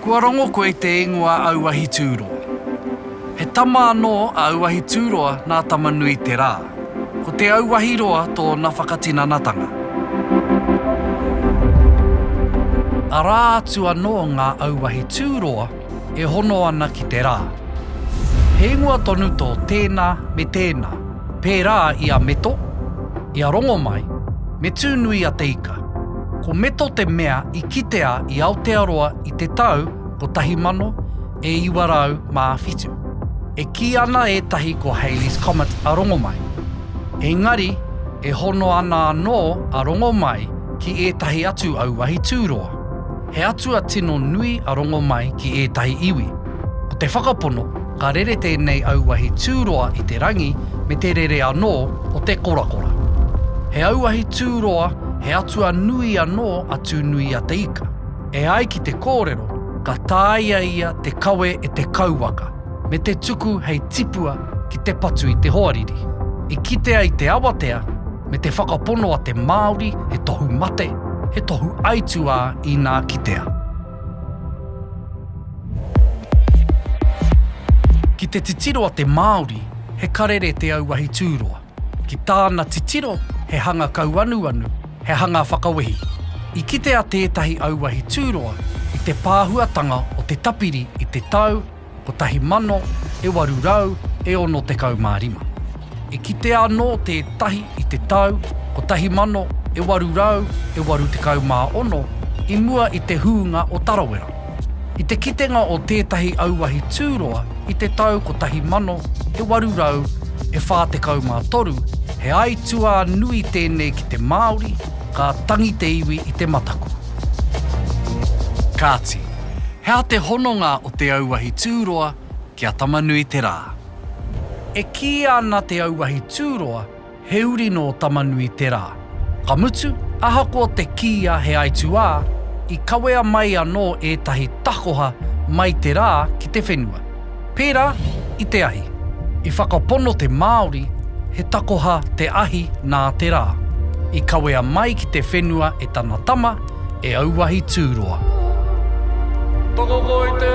Kua rongo koe te ingoa auahi tūroa. He tama anō a auahi tūroa nā tamanui te rā. Ko te auahi roa tō na whakatinanatanga. A rā atu anō ngā auahi tūroa e hono ana ki te rā. He ingoa tonu tō tēnā me tēnā, pērā ia meto, ia rongo mai, me tūnui a te ika. Ko meto te mea I kitea I Aotearoa I te tau ko 1907. E ki ana ētahi ko Halley's Comet a rongo mai. Engari, e hono ana anō a rongo mai ki ētahi atu auahi tūroa. He atu a tino nui a rongo mai ki ētahi iwi. Ko te whakapono, ka rere tēnei auahi tūroa I te rangi me te rere anō o te korakora. He auahi tūroa he atua nui anō atu nui a te ika. E ai ki te kōrero, ka tāia ia te kawe e te kauwaka, me te tuku hei tipua ki te patu I te hoariri. I kitea I te awatea, me te whakapono a te Māori he tohu mate, he tohu aitua I nā kitea. Ki te titiro a te Māori, he karere te auahi tūroa. Ki tāna titiro, he hanga kauanuanu, he hanga whakawehi. I kitea tētahi auahi tūroa I te pāhuatanga o te tapiri I te tau ko 1895. I kitea anō tētahi I te tau ko 1886 I mua I te huunga o Tarawera. I te kitenga o tētahi auahi tūroa I te tau ko 1843, he aitua nui tēnei ki te Māori, ka tangi te iwi I te mataku. Kāti, hea te hononga o te auahi tūroa kia tamanui te rā. E ki ana te auahi tūroa, he uri no tamanui te rā. Ka mutu, ahakoa te kia he aitua, I kawea mai anō ētahi takoha mai te rā ki te whenua. Pērā, I te ahi. I whakapono te Māori, he takoha te ahi nā te rā. I kawea mai ki te whenua e tana tama e auahi tūroa. Toko koe te